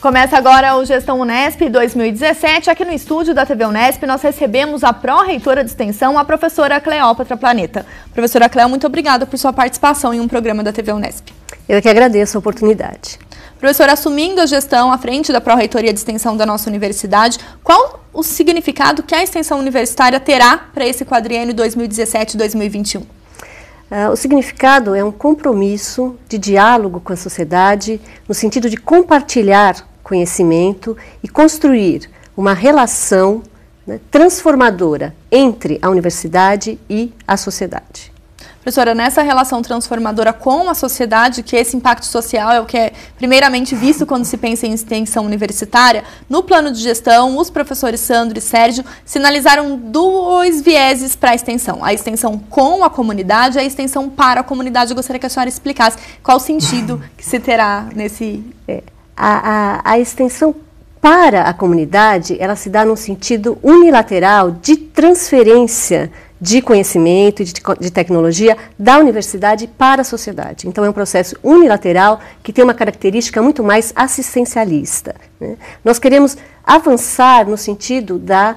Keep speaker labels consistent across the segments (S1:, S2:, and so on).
S1: Começa agora o Gestão Unesp 2017. Aqui no estúdio da TV Unesp, nós recebemos a pró-reitora de extensão, a professora Cleópatra Planeta. Professora Cleo, muito obrigada por sua participação em um programa da TV Unesp.
S2: Eu que agradeço a oportunidade.
S1: Professora, assumindo a gestão à frente da pró-reitoria de extensão da nossa universidade, qual o significado que a extensão universitária terá para esse quadriênio 2017-2021?
S2: O significado é um compromisso de diálogo com a sociedade, no sentido de compartilhar conhecimento e construir uma relação, né, transformadora entre a universidade e a sociedade.
S1: Professora, nessa relação transformadora com a sociedade, que esse impacto social é o que é primeiramente visto quando se pensa em extensão universitária, no plano de gestão, os professores Sandro e Sérgio sinalizaram dois vieses para a extensão com a comunidade e a extensão para a comunidade. Eu gostaria que a senhora explicasse qual o sentido que se terá nesse...
S2: A extensão para a comunidade, ela se dá num sentido unilateral de transferência de conhecimento e de tecnologia da universidade para a sociedade. Então, é um processo unilateral que tem uma característica muito mais assistencialista, né? Nós queremos avançar no sentido da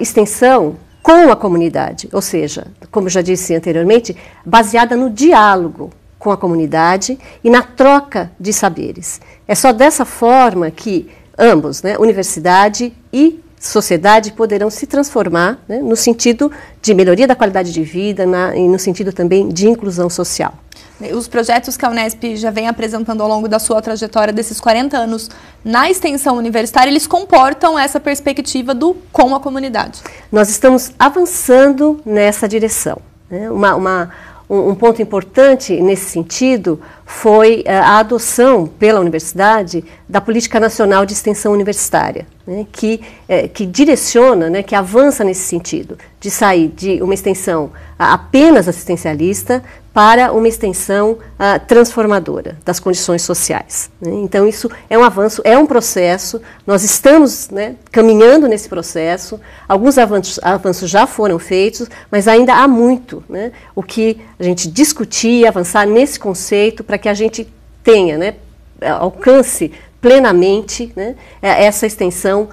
S2: extensão com a comunidade, ou seja, como já disse anteriormente, baseada no diálogo com a comunidade e na troca de saberes. É só dessa forma que ambos, né, universidade e sociedade, poderão se transformar, né, no sentido de melhoria da qualidade de vida e no sentido também de inclusão social.
S1: Os projetos que a Unesp já vem apresentando ao longo da sua trajetória desses 40 anos na extensão universitária, eles comportam essa perspectiva do com a comunidade.
S2: Nós estamos avançando nessa direção, né? Um ponto importante nesse sentido foi a adoção pela universidade da Política Nacional de Extensão Universitária, né, que direciona, né, que avança nesse sentido, de sair de uma extensão apenas assistencialista para uma extensão transformadora das condições sociais, né? Então, isso é um avanço, é um processo, nós estamos, né, caminhando nesse processo, alguns avanços já foram feitos, mas ainda há muito, né, o que a gente discutir, avançar nesse conceito para que a gente tenha, né, alcance plenamente, né, essa extensão,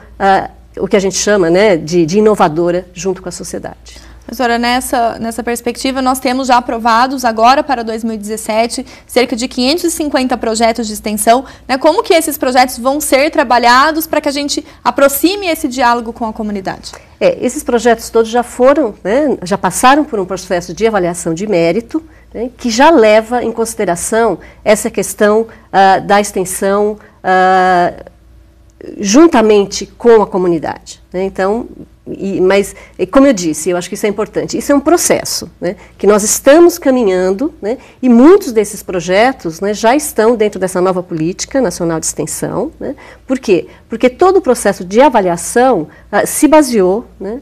S2: o que a gente chama, né, de inovadora junto com a sociedade.
S1: Professora, nessa perspectiva, nós temos já aprovados agora para 2017 cerca de 550 projetos de extensão, né? Como que esses projetos vão ser trabalhados para que a gente aproxime esse diálogo com a comunidade?
S2: Esses projetos todos já foram, né, já passaram por um processo de avaliação de mérito, né, que já leva em consideração essa questão da extensão juntamente com a comunidade, né? Então, mas, como eu disse, eu acho que isso é importante, isso é um processo, né, que nós estamos caminhando, né, e muitos desses projetos, né, já estão dentro dessa nova política nacional de extensão, né. Por quê? Porque todo o processo de avaliação se baseou, né,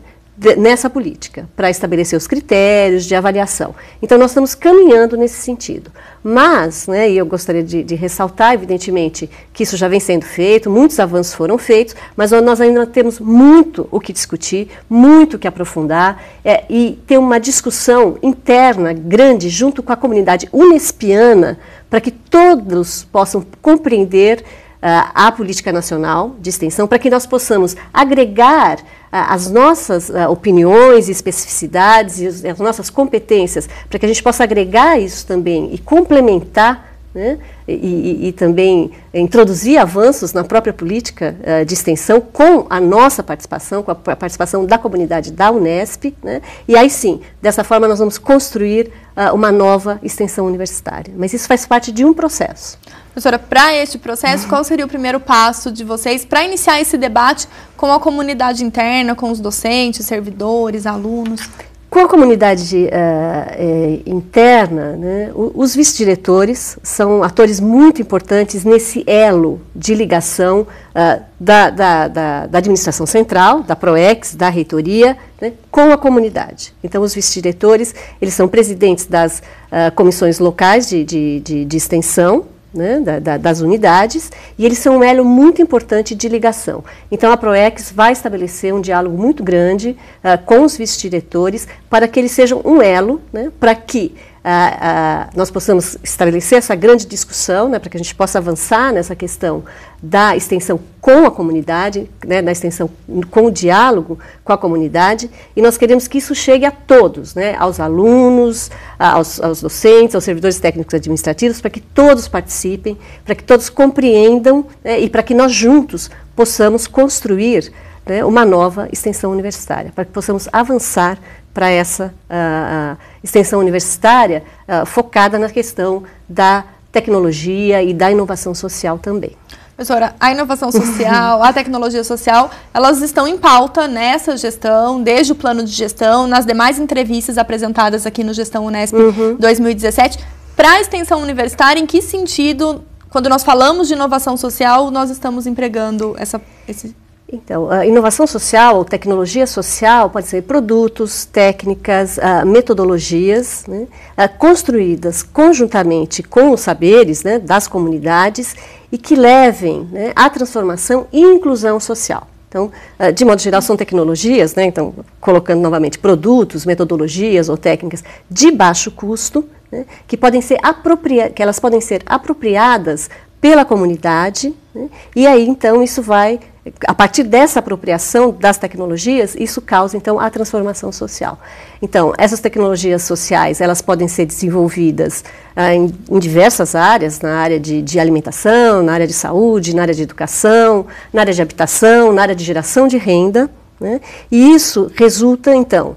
S2: nessa política, para estabelecer os critérios de avaliação. Então, nós estamos caminhando nesse sentido. Mas, né, e eu gostaria de ressaltar, evidentemente, que isso já vem sendo feito, muitos avanços foram feitos, mas nós ainda temos muito o que discutir, muito o que aprofundar, e ter uma discussão interna grande junto com a comunidade unespiana, para que todos possam compreender a política nacional de extensão, para que nós possamos agregar as nossas opiniões e especificidades e as nossas competências, para que a gente possa agregar isso também e complementar, né, e também introduzir avanços na própria política de extensão com a nossa participação, com a participação da comunidade da Unesp, né, e aí sim, dessa forma nós vamos construir uma nova extensão universitária. Mas isso faz parte de um processo.
S1: Professora, para este processo, qual seria o primeiro passo de vocês para iniciar esse debate com a comunidade interna, com os docentes, servidores, alunos?
S2: Com a comunidade interna, né, os vice-diretores são atores muito importantes nesse elo de ligação da administração central, da PROEX, da reitoria, né, com a comunidade. Então, os vice-diretores, eles são presidentes das comissões locais de extensão, né, das unidades, e eles são um elo muito importante de ligação. Então, a PROEX vai estabelecer um diálogo muito grande com os vice-diretores para que eles sejam um elo, né, para que nós possamos estabelecer essa grande discussão, né, para que a gente possa avançar nessa questão da extensão com a comunidade, né, da extensão com o diálogo com a comunidade, e nós queremos que isso chegue a todos, né, aos alunos, aos docentes, aos servidores técnicos administrativos, para que todos participem, para que todos compreendam, né, e para que nós juntos possamos construir, né, uma nova extensão universitária, para que possamos avançar para essa extensão universitária focada na questão da tecnologia e da inovação social também.
S1: Professora, a inovação social, a tecnologia social, elas estão em pauta nessa gestão, desde o plano de gestão, nas demais entrevistas apresentadas aqui no Gestão Unesp 2017. Para a extensão universitária, em que sentido, quando nós falamos de inovação social, nós estamos empregando esse...
S2: Então, a inovação social ou tecnologia social pode ser produtos, técnicas, metodologias, né, construídas conjuntamente com os saberes, né, das comunidades e que levem, né, à transformação e inclusão social. Então, de modo geral, são tecnologias, né, então, colocando novamente produtos, metodologias ou técnicas de baixo custo, né, que elas podem ser apropriadas pela comunidade, né, e aí, então, isso vai... A partir dessa apropriação das tecnologias, isso causa, então, a transformação social. Então, essas tecnologias sociais, elas podem ser desenvolvidas em diversas áreas, na área de alimentação, na área de saúde, na área de educação, na área de habitação, na área de geração de renda, né? E isso resulta, então,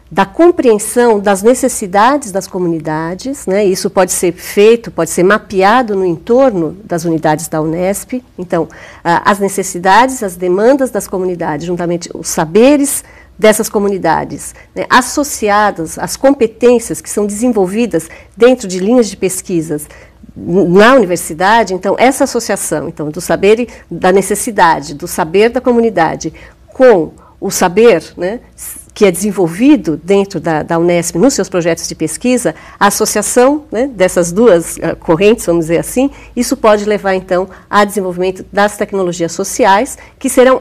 S2: da compreensão das necessidades das comunidades, né? Isso pode ser feito, pode ser mapeado no entorno das unidades da Unesp. Então, as necessidades, as demandas das comunidades, juntamente os saberes dessas comunidades, né, associadas às competências que são desenvolvidas dentro de linhas de pesquisas na universidade. Então, essa associação, então, do saber, da necessidade, do saber da comunidade com o saber, né, que é desenvolvido dentro da Unesp nos seus projetos de pesquisa, a associação, né, dessas duas correntes, vamos dizer assim, isso pode levar, então, ao desenvolvimento das tecnologias sociais, que serão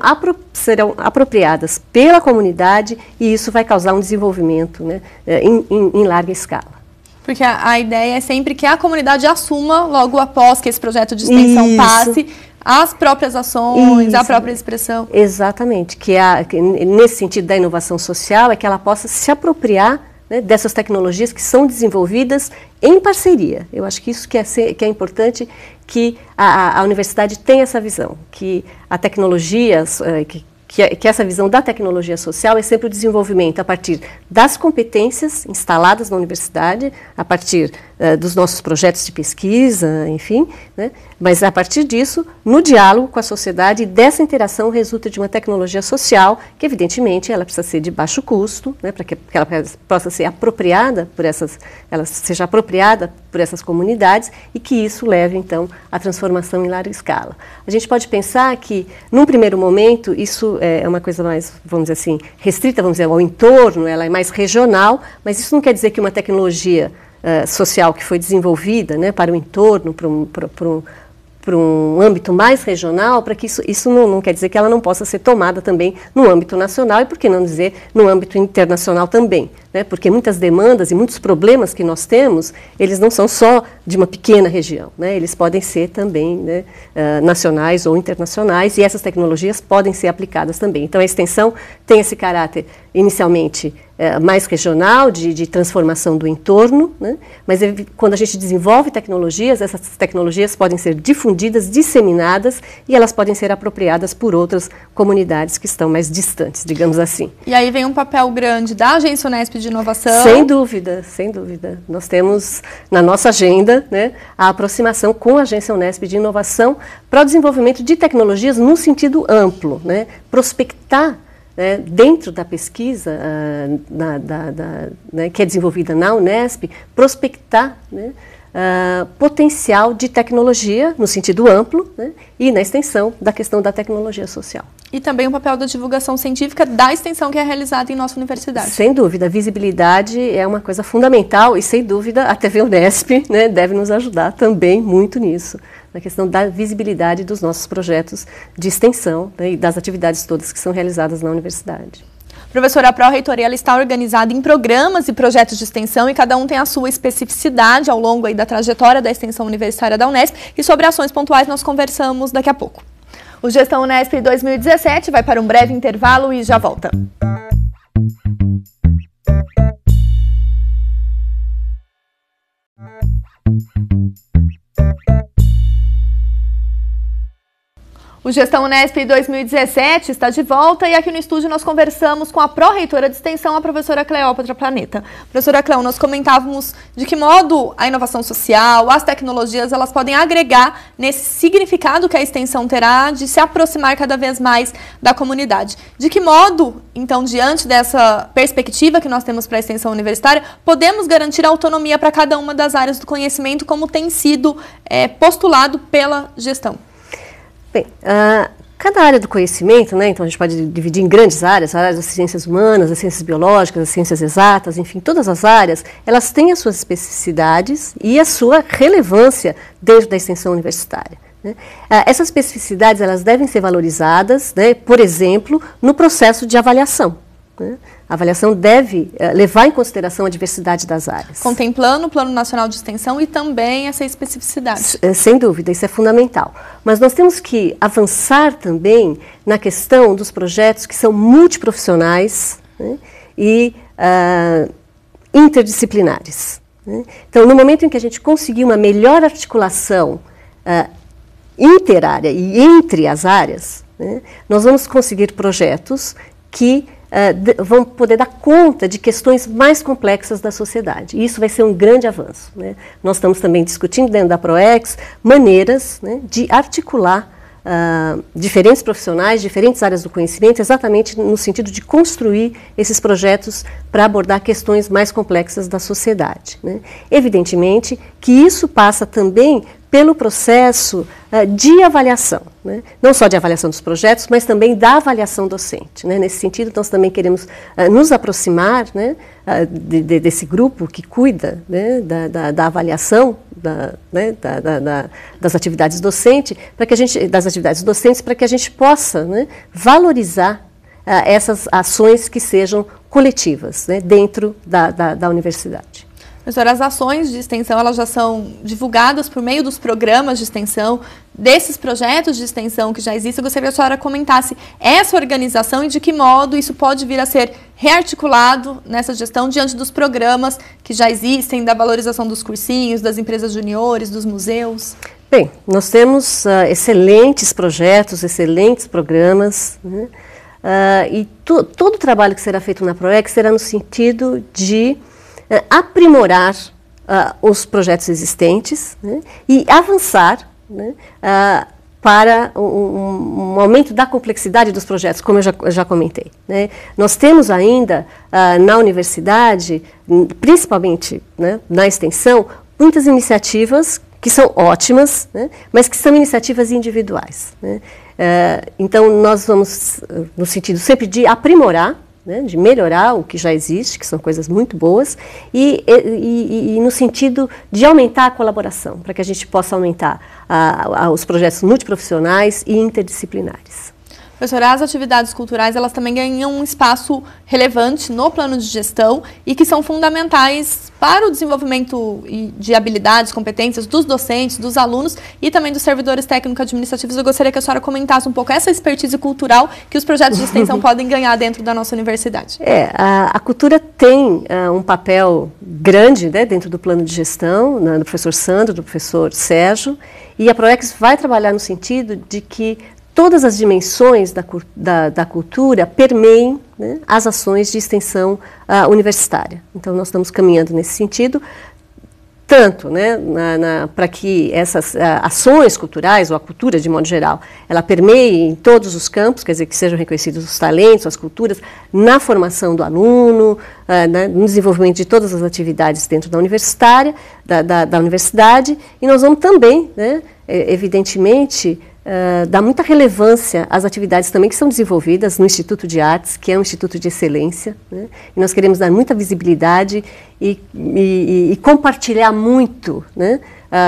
S2: apropriadas pela comunidade, e isso vai causar um desenvolvimento, né, em larga escala.
S1: Porque a ideia é sempre que a comunidade assuma, logo após que esse projeto de extensão passe, as próprias ações, a própria expressão.
S2: Exatamente, que nesse sentido da inovação social é que ela possa se apropriar, né, dessas tecnologias que são desenvolvidas em parceria. Eu acho que isso que é importante, que a universidade tenha essa visão, que a tecnologia, que essa visão da tecnologia social é sempre o desenvolvimento a partir das competências instaladas na universidade, a partir dos nossos projetos de pesquisa, enfim, né? Mas a partir disso, no diálogo com a sociedade, e dessa interação resulta de uma tecnologia social que, evidentemente, ela precisa ser de baixo custo, né, para que ela possa ser apropriada ela seja apropriada por essas comunidades e que isso leve, então, à transformação em larga escala. A gente pode pensar que, num primeiro momento, isso é uma coisa mais, vamos dizer assim, restrita, vamos dizer, ao entorno, ela é mais regional, mas isso não quer dizer que uma tecnologia social que foi desenvolvida, né, para o entorno, para um âmbito mais regional, para que isso não quer dizer que ela não possa ser tomada também no âmbito nacional, e por que não dizer no âmbito internacional também, né? Porque muitas demandas e muitos problemas que nós temos, eles não são só de uma pequena região, né? Eles podem ser também, né, nacionais ou internacionais, e essas tecnologias podem ser aplicadas também. Então, a extensão tem esse caráter, inicialmente, mais regional, de transformação do entorno, né? Mas quando a gente desenvolve tecnologias, essas tecnologias podem ser difundidas, disseminadas, e elas podem ser apropriadas por outras comunidades que estão mais distantes, digamos assim.
S1: E aí vem um papel grande da Agência Unesp de Inovação.
S2: Sem dúvida, sem dúvida. Nós temos na nossa agenda, né, a aproximação com a Agência Unesp de Inovação para o desenvolvimento de tecnologias no sentido amplo, né? Prospectar, né, dentro da pesquisa né, que é desenvolvida na Unesp, prospectar, né, potencial de tecnologia no sentido amplo, né, e na extensão da questão da tecnologia social.
S1: E também o papel da divulgação científica da extensão que é realizada em nossa universidade.
S2: Sem dúvida, a visibilidade é uma coisa fundamental e, sem dúvida, a TV Unesp, né, deve nos ajudar também muito nisso, na questão da visibilidade dos nossos projetos de extensão, né, e das atividades todas que são realizadas na universidade.
S1: Professora, a Pró-Reitoria ela está organizada em programas e projetos de extensão e cada um tem a sua especificidade ao longo aí da trajetória da extensão universitária da Unesp, e sobre ações pontuais nós conversamos daqui a pouco. O Gestão Unesp 2017 vai para um breve intervalo e já volta. O Gestão Unesp 2017 está de volta e aqui no estúdio nós conversamos com a pró-reitora de extensão, a professora Cleópatra Planeta. Professora Cleo, nós comentávamos de que modo a inovação social, as tecnologias, elas podem agregar nesse significado que a extensão terá de se aproximar cada vez mais da comunidade. De que modo, então, diante dessa perspectiva que nós temos para a extensão universitária, podemos garantir autonomia para cada uma das áreas do conhecimento, como tem sido postulado pela gestão?
S2: Bem, cada área do conhecimento, né, então a gente pode dividir em grandes áreas, as áreas das ciências humanas, das ciências biológicas, das ciências exatas, enfim, todas as áreas, elas têm as suas especificidades e a sua relevância dentro da extensão universitária. Né? Essas especificidades, elas devem ser valorizadas, né, por exemplo, no processo de avaliação. Né? A avaliação deve levar em consideração a diversidade das áreas.
S1: Contemplando o Plano Nacional de Extensão e também essa especificidade.
S2: Sem dúvida, isso é fundamental. Mas nós temos que avançar também na questão dos projetos que são multiprofissionais, né, e interdisciplinares. Né? Então, no momento em que a gente conseguir uma melhor articulação interárea e entre as áreas, né, nós vamos conseguir projetos que vão poder dar conta de questões mais complexas da sociedade. E isso vai ser um grande avanço. Né? Nós estamos também discutindo dentro da PROEX maneiras, né, de articular diferentes profissionais, diferentes áreas do conhecimento, exatamente no sentido de construir esses projetos para abordar questões mais complexas da sociedade. Né? Evidentemente que isso passa também pelo processo de avaliação, né? Não só de avaliação dos projetos, mas também da avaliação docente. Né? Nesse sentido, nós também queremos nos aproximar, né, desse grupo que cuida, né, da avaliação das atividades docentes, para que a gente possa, né, valorizar essas ações que sejam coletivas, né, dentro da universidade.
S1: Professora, as ações de extensão, elas já são divulgadas por meio dos programas de extensão, desses projetos de extensão que já existem. Eu gostaria que a senhora comentasse essa organização e de que modo isso pode vir a ser rearticulado nessa gestão diante dos programas que já existem, da valorização dos cursinhos, das empresas juniores, dos museus.
S2: Bem, nós temos excelentes projetos, excelentes programas, né? E todo o trabalho que será feito na PROEX será no sentido de aprimorar os projetos existentes, né, e avançar, né, para um aumento da complexidade dos projetos, como eu já comentei. Né. Nós temos ainda na universidade, principalmente, né, na extensão, muitas iniciativas que são ótimas, né, mas que são iniciativas individuais. Né. Então, nós vamos no sentido sempre de aprimorar, né, de melhorar o que já existe, que são coisas muito boas, e no sentido de aumentar a colaboração, para que a gente possa aumentar os projetos multiprofissionais e interdisciplinares.
S1: Professora, as atividades culturais, elas também ganham um espaço relevante no plano de gestão e que são fundamentais para o desenvolvimento de habilidades, competências dos docentes, dos alunos e também dos servidores técnico-administrativos. Eu gostaria que a senhora comentasse um pouco essa expertise cultural que os projetos de extensão podem ganhar dentro da nossa universidade.
S2: A cultura tem um papel grande, né, dentro do plano de gestão, do professor Sandro, do professor Sérgio, e a PROEX vai trabalhar no sentido de que todas as dimensões da cultura permeiem, né, as ações de extensão universitária. Então, nós estamos caminhando nesse sentido, tanto, né, para que essas ações culturais, ou a cultura de modo geral, ela permeie em todos os campos, quer dizer, que sejam reconhecidos os talentos, as culturas, na formação do aluno, no desenvolvimento de todas as atividades dentro da universidade, e nós vamos também, né, evidentemente, dá muita relevância às atividades também que são desenvolvidas no Instituto de Artes, que é um instituto de excelência, né? E nós queremos dar muita visibilidade e compartilhar muito, né,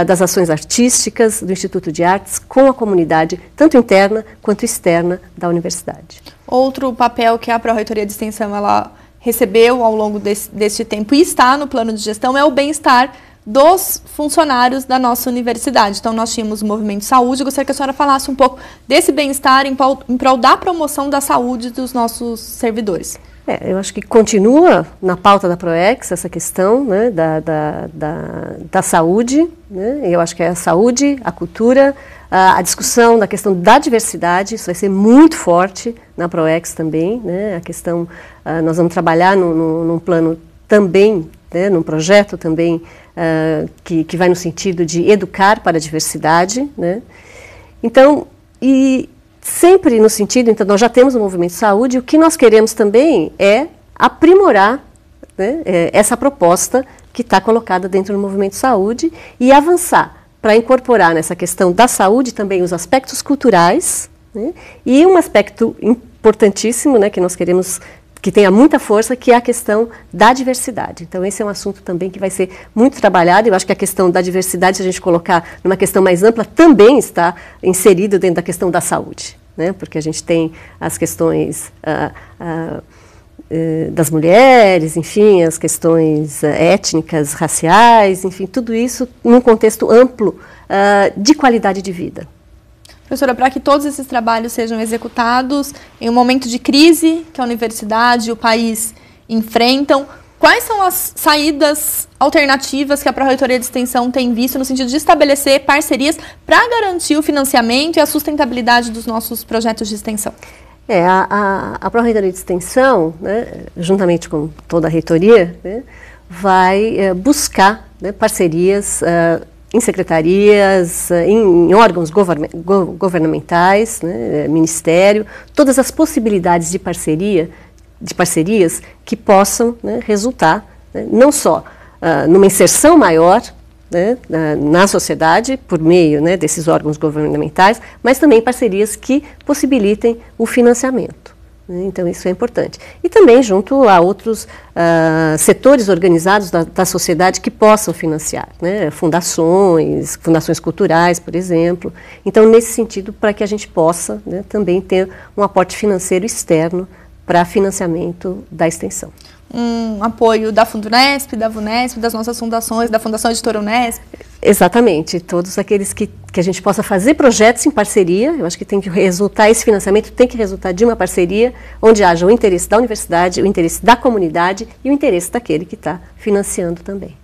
S2: das ações artísticas do Instituto de Artes com a comunidade, tanto interna quanto externa da universidade.
S1: Outro papel que a Pró-Reitoria de Extensão ela recebeu ao longo deste tempo e está no plano de gestão é o bem-estar dos funcionários da nossa universidade. Então, nós tínhamos o Movimento Saúde. Eu gostaria que a senhora falasse um pouco desse bem-estar em prol da promoção da saúde dos nossos servidores.
S2: Eu acho que continua na pauta da PROEX essa questão, né, da saúde, né? Eu acho que é a saúde, a cultura, a discussão da questão da diversidade, isso vai ser muito forte na PROEX também, né? A questão, nós vamos trabalhar num plano também, né, num projeto também que vai no sentido de educar para a diversidade, né? Então, e sempre no sentido, então nós já temos o Movimento Saúde, o que nós queremos também é aprimorar, né, essa proposta que está colocada dentro do Movimento Saúde e avançar para incorporar nessa questão da saúde também os aspectos culturais, né, e um aspecto importantíssimo, né, que nós queremos que tenha muita força, que é a questão da diversidade. Então, esse é um assunto também que vai ser muito trabalhado. Eu acho que a questão da diversidade, se a gente colocar numa questão mais ampla, também está inserido dentro da questão da saúde, né? Porque a gente tem as questões das mulheres, enfim, as questões étnicas, raciais, enfim, tudo isso num contexto amplo de qualidade de vida.
S1: Professora, para que todos esses trabalhos sejam executados em um momento de crise que a universidade e o país enfrentam, quais são as saídas alternativas que a Pró-Reitoria de Extensão tem visto no sentido de estabelecer parcerias para garantir o financiamento e a sustentabilidade dos nossos projetos de extensão?
S2: A Pró-Reitoria de Extensão, né, juntamente com toda a reitoria, né, vai buscar, né, parcerias em secretarias, em órgãos governamentais, né, ministério, todas as possibilidades de parcerias que possam, né, resultar, né, não só numa inserção maior, né, na sociedade, por meio, né, desses órgãos governamentais, mas também parcerias que possibilitem o financiamento. Então, isso é importante. E também junto a outros setores organizados da sociedade que possam financiar, né? Fundações culturais, por exemplo. Então, nesse sentido, para que a gente possa, né, também ter um aporte financeiro externo para financiamento da extensão.
S1: Um apoio da Fundunesp, da VUNESP, das nossas fundações, da Fundação Editora Unesp?
S2: Exatamente, todos aqueles que a gente possa fazer projetos em parceria. Eu acho que tem que resultar, esse financiamento tem que resultar de uma parceria onde haja o interesse da universidade, o interesse da comunidade e o interesse daquele que está financiando também.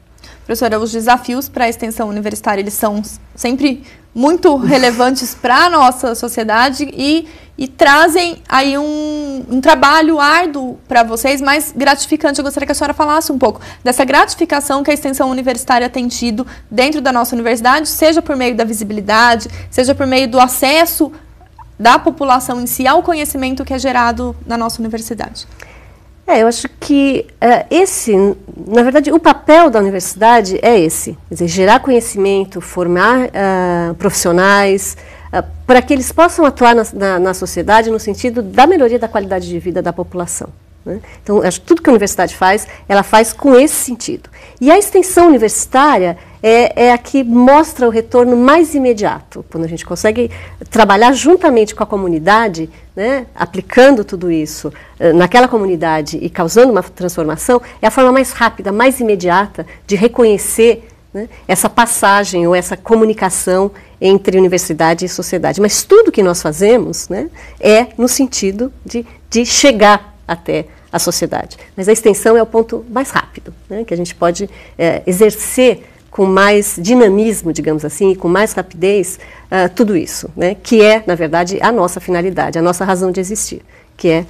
S1: Professora, os desafios para a extensão universitária, eles são sempre muito relevantes para a nossa sociedade e trazem aí um trabalho árduo para vocês, mas gratificante. Eu gostaria que a senhora falasse um pouco dessa gratificação que a extensão universitária tem tido dentro da nossa universidade, seja por meio da visibilidade, seja por meio do acesso da população em si ao conhecimento que é gerado na nossa universidade.
S2: Eu acho que na verdade, o papel da universidade é esse, quer dizer, gerar conhecimento, formar profissionais, para que eles possam atuar na sociedade no sentido da melhoria da qualidade de vida da população, né? Então, acho que tudo que a universidade faz, ela faz com esse sentido. E a extensão universitária é a que mostra o retorno mais imediato, quando a gente consegue trabalhar juntamente com a comunidade, né, aplicando tudo isso naquela comunidade e causando uma transformação, é a forma mais rápida, mais imediata de reconhecer, né, essa passagem ou essa comunicação entre universidade e sociedade. Mas tudo que nós fazemos, né, é no sentido de chegar até a sociedade. Mas a extensão é o ponto mais rápido, né, que a gente pode exercer com mais dinamismo, digamos assim, e com mais rapidez, tudo isso, né, que é, na verdade, a nossa finalidade, a nossa razão de existir, que é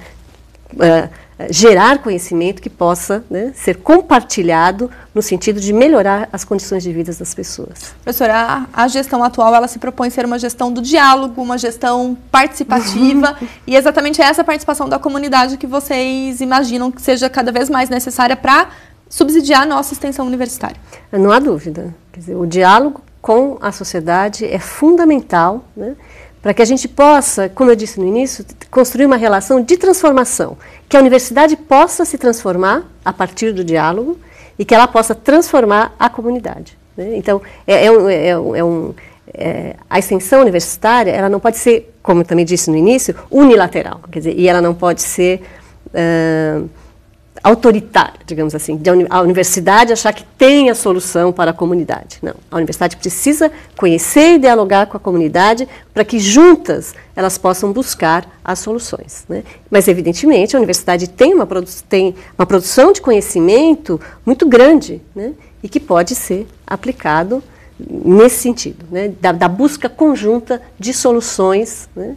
S2: gerar conhecimento que possa, né, ser compartilhado no sentido de melhorar as condições de vida das pessoas.
S1: Professora, a gestão atual, ela se propõe ser uma gestão do diálogo, uma gestão participativa, e exatamente essa participação da comunidade que vocês imaginam que seja cada vez mais necessária para subsidiar a nossa extensão universitária.
S2: Não há dúvida. Quer dizer, o diálogo com a sociedade é fundamental, né, para que a gente possa, como eu disse no início, construir uma relação de transformação, que a universidade possa se transformar a partir do diálogo e que ela possa transformar a comunidade. né? Então, a extensão universitária, ela não pode ser, como eu também disse no início, unilateral, quer dizer, e ela não pode ser autoritária, digamos assim, de a universidade achar que tem a solução para a comunidade. Não, a universidade precisa conhecer e dialogar com a comunidade para que juntas elas possam buscar as soluções, né? Mas, evidentemente, a universidade tem uma produção de conhecimento muito grande, né? E que pode ser aplicado nesse sentido, né? Da busca conjunta de soluções, né?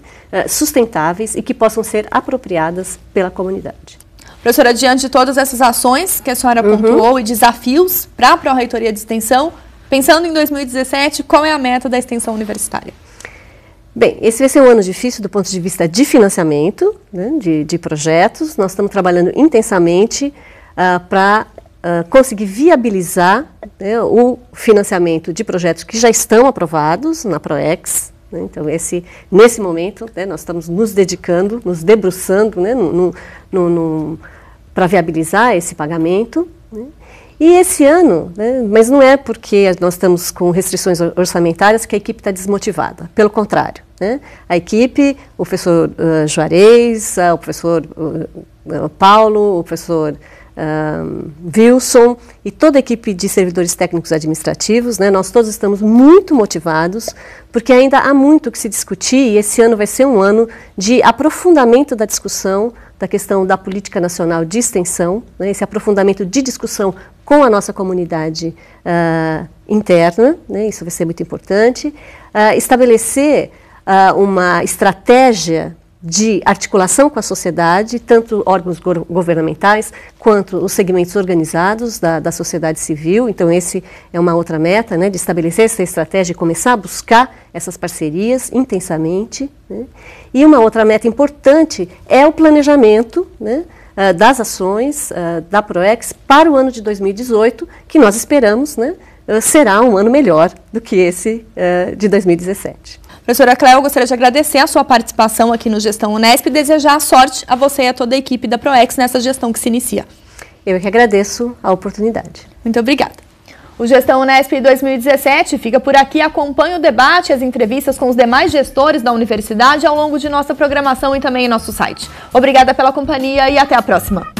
S2: Sustentáveis e que possam ser apropriadas pela comunidade.
S1: Professora, diante de todas essas ações que a senhora pontuou e desafios para a Pró-Reitoria de Extensão, pensando em 2017, qual é a meta da extensão universitária?
S2: Bem, esse vai ser um ano difícil do ponto de vista de financiamento, né, de projetos. Nós estamos trabalhando intensamente para conseguir viabilizar, né, o financiamento de projetos que já estão aprovados na PROEX. Né. Então, nesse momento, né, nós estamos nos dedicando, nos debruçando, né, para viabilizar esse pagamento. Né. E esse ano, né, mas não é porque nós estamos com restrições orçamentárias que a equipe está desmotivada. Pelo contrário, né, a equipe, o professor Juarez, o professor Paulo, o professor Wilson e toda a equipe de servidores técnicos administrativos, né, nós todos estamos muito motivados, porque ainda há muito que se discutir e esse ano vai ser um ano de aprofundamento da discussão da questão da política nacional de extensão, né, esse aprofundamento de discussão com a nossa comunidade interna, né, isso vai ser muito importante, estabelecer uma estratégia de articulação com a sociedade, tanto órgãos governamentais quanto os segmentos organizados da sociedade civil. Então, esse é uma outra meta, né, de estabelecer essa estratégia e começar a buscar essas parcerias intensamente. Né. E uma outra meta importante é o planejamento, né, das ações da PROEX para o ano de 2018, que nós esperamos, né, será um ano melhor do que esse de 2017.
S1: Professora Cléia, eu gostaria de agradecer a sua participação aqui no Gestão Unesp e desejar sorte a você e a toda a equipe da PROEX nessa gestão que se inicia.
S2: Eu que agradeço a oportunidade.
S1: Muito obrigada. O Gestão Unesp 2017 fica por aqui. Acompanhe o debate e as entrevistas com os demais gestores da universidade ao longo de nossa programação e também em nosso site. Obrigada pela companhia e até a próxima.